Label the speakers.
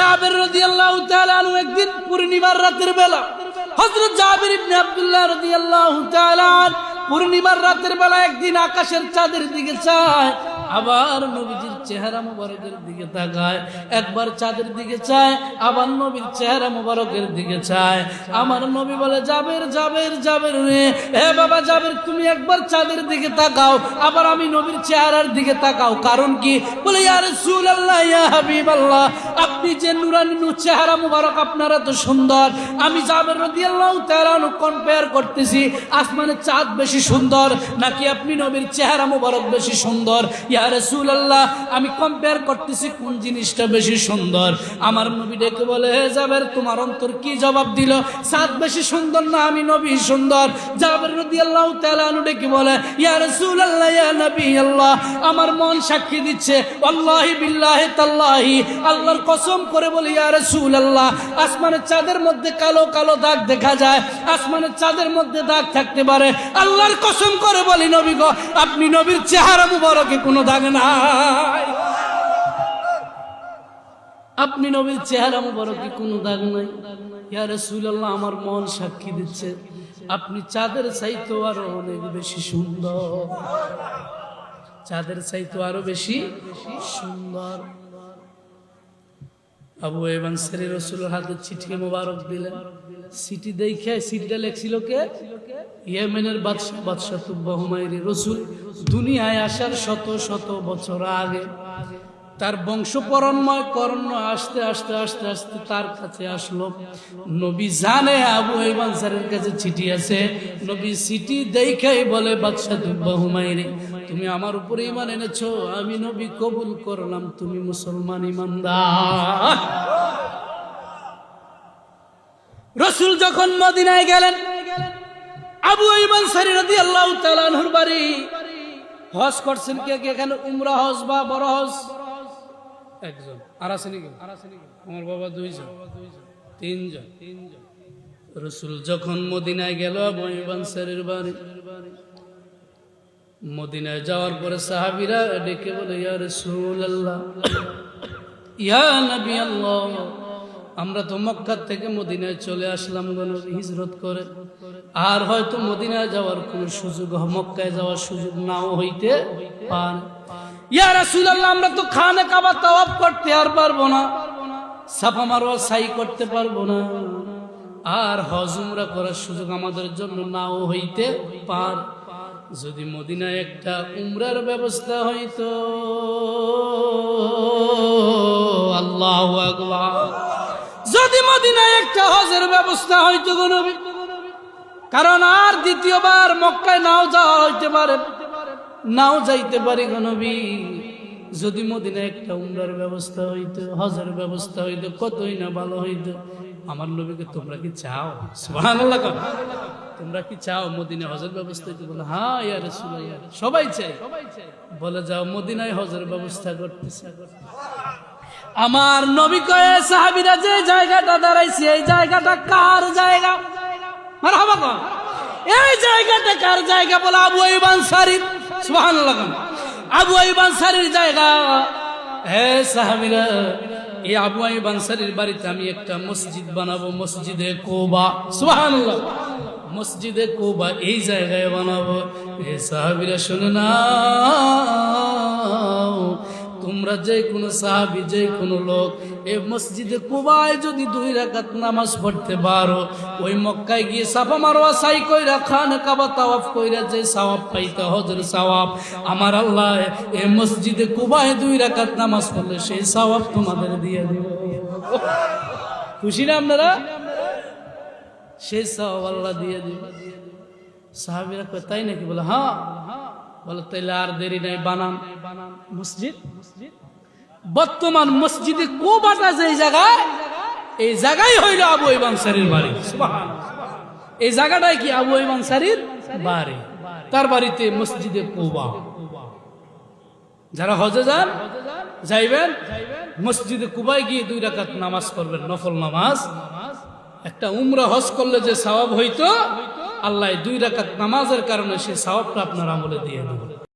Speaker 1: জাবের রাদিয়াল্লাহু তাআলা আনহু একদিন পূর্ণিমার রাতের বেলা, হযরত জাবের ইবনে আব্দুল্লাহ রাদিয়াল্লাহু তাআলা পূর্ণিমার রাতের বেলা একদিন আকাশের চাঁদের দিকে চায়, আবার নবীজির চেহারা মুবারকের দিকে তাকায়, একবার চাঁদের দিকে চায়, আবার নবীর চেহারা মুবারকের দিকে চায়। আমার নবী বলে, জাবের জাবের জাবের রে, হে বাবা জাবের, তুমি একবার চাঁদের দিকে তাকাও, আবার আমি নবীর চেহারার দিকে তাকাও। কারণ কি? বলে, ইয়া রাসূলুল্লাহ, ইয়া হাবিবাল্লাহ, আপনি যে নুরানি চেহারা মুবারক, আপনারা তো সুন্দর। আমি জাবের রাদিয়াল্লাহু তাআলা কম্পেয়ার করতেছি, আসমানের চাঁদ বেশি সুন্দর নাকি আপনি নবীর চেহারা মুবারক বেশি সুন্দর? ইয়া রাসূলুল্লাহ, আমি কম্পেয়ার করতেছি কোন জিনিসটা বেশি সুন্দর। আমার নবী ডেকে বলে, হে জাবের, তোমার অন্তর কি জবাব দিল? চাঁদ বেশি সুন্দর না আমি নবী সুন্দর? জাবের রাদিয়াল্লাহু তাআলা ডেকে বলে, ইয়া রাসূলুল্লাহ, ইয়া নবী আল্লাহ, আমার মন সাক্ষী দিচ্ছে, আল্লাহি বিল্লাহি তাল্লাহি, আল্লাহর কসম করে বলি ইয়া রাসূলুল্লাহ, আসমানের চাঁদের মধ্যে কালো কালো দাগ দেখা যায়, আসমানের চাঁদের মধ্যে দাগ থাকতে পারে, আল্লাহর কসম করে বলি নবী গো, আপনি নবীর চেহারা মুবারকে কোনো দাগ নাই, আপনি নবীর চেহারা মুবারকে কোনো দাগ নাই। ইয়া রাসূলুল্লাহ, আমার মন সাক্ষী দিচ্ছে, আপনি চাঁদের চাইতে আরো অনেক বেশি সুন্দর, চাঁদের চাইতে আরো বেশি সুন্দর। আবু আইয়ুব আনসারী রাসূলের হাতে চিঠি মোবারক দিলেন। চিঠি দেখে, চিঠিটা লেখছিল কে? ইয়েমেনের বাদশা তুব্বা হুমায়রি। রাসূল দুনিয়ায় আসার শত শত বছর আগে তার বংশ পরম্পরায় কর্ণ আস্তে আস্তে আস্তে আস্তে তার কাছে আসলো। নবী জানে আবু আইয়ুব আনসারীর কাছে চিঠি আছে। নবী চিঠি দেখেই বলে, বাদশা তুব্বা হুমায়রি, তুমি আমার উপরে ঈমান এনেছো, আমি নবী কবুল করলাম, তুমি মুসলমান ঈমানদার। রাসূল যখন মদিনায় গেলেন, আবু আইয়ুব আনসারী রাদিয়াল্লাহু তাআলা আনহুর বাড়ি। হজ করছেন কে কে এখানে? উমরা হজ বা বড় হজ? একজন। আর আছে নাকি? আমার বাবা দুইজন, তিনজন। রাসূল যখন মদিনায় গেল, আবু আইয়ুব আনসারীর বাড়ি, মদিনায় যাওয়ার পরে সাহাবীরা ডেকে বলে, ইয়া রাসূলুল্লাহ, ইয়া নবী আল্লাহ, আমরা তো মক্কা থেকে মদিনায় চলে আসলাম হিজরত করে, আর হয়তো মদিনায় যাওয়ার কোনো সুযোগ, মক্কায় যাওয়ার সুযোগ নাও হইতে পারে। ইয়া রাসূলুল্লাহ, আমরা তো খানে কাবা তাওয়াফ করতে আর পারবো না, সাফা মারওয়া সাই করতে পারবো না, আর হজ উমরা করার সুযোগ আমাদের জন্য নাও হইতে পারে। যদি মদিনায় একটা উমরার ব্যবস্থা হইতো, আল্লাহু আকবার, যদি মদিনায় একটা হজের ব্যবস্থা হইতো গো নবী, কারণ আর দ্বিতীয়বার মক্কায় নাও যাওয়া হইতে পারে, নাও যাইতে পারি গো নবী। যদি মদিনায় একটা উমরার ব্যবস্থা হইতো, হজের ব্যবস্থা হইতো, কতই না ভালো হইতো। আমার নবীকে তোমরা কি চাও? সুবহানাল্লাহ, তোমরা কি চাও মদিনায় হজের ব্যবস্থা হইতো? বলে, হ্যাঁ ইয়া রাসূলুল্লাহ, সবাই চাই। বলে, যাও মদিনায় হজের ব্যবস্থা করতেছে। আমার নবী কয়ে, সাহাবীরা যে জায়গাটা দাঁড়াইছে, এই জায়গাটা কার জায়গা? মারহাবা, এই জায়গাটা কার জায়গা? বলে, আবু আইয়ুব আনসারীর। সুবহানাল্লাহ, আবু আইয়ুব আনসারীর জায়গা। হে সাহাবীরা, এই আবু আইয়ুব আনসারীর বাড়িতে আমি একটা মসজিদ বানাবো, মসজিদে কুবা। সুবহানাল্লাহ, মসজিদে কুবা এই জায়গায় বানাবো। হে সাহাবীরা, শুনে নাও, তোমরা যে কোনো সাহাবী, যে কোনো লোক এই মসজিদে কুবায় যদি 2 রাকাত নামাজ পড়তে পারো, ওই মক্কায় গিয়ে সাফা মারওয়া সাই কইরা খানে কাবা তাওয়াফ কইরা যে সওয়াব পাইতে, হজের সওয়াব, আমার আল্লাহ এই মসজিদে কুবায় 2 রাকাত নামাজ পড়লে সেই সওয়াব তোমাদের দিয়ে দিব। খুশি না আপনারা? সেই সওয়াব আল্লাহ দিয়ে দিব। সাহাবীরা কয়, তাই নাকি? বলে, হ্যাঁ। বলে, তাইলে আর দেরি নাই, বানান মসজিদ। বর্তমান মসজিদে কুবাটা যে জায়গায়, এই জায়গায় হইল আবু আইয়ুব আনসারীর বাড়ি। সুবহানাল্লাহ, এই জায়গাটাই কি আবু আইয়ুব আনসারীর বাড়ি। তার বাড়িতে মসজিদে কুবা। যারা হজে যান, যাইবেন মসজিদে কুবায় গিয়ে 2 রাকাত নামাজ করবেন, নফল নামাজ। একটা উমরা হজ করলে যে সওয়াব হইতো, আল্লাহ 2 রাকাত নামাজের কারণে সেই সওয়াবটা আপনার আমলে দিয়ে দেবেন।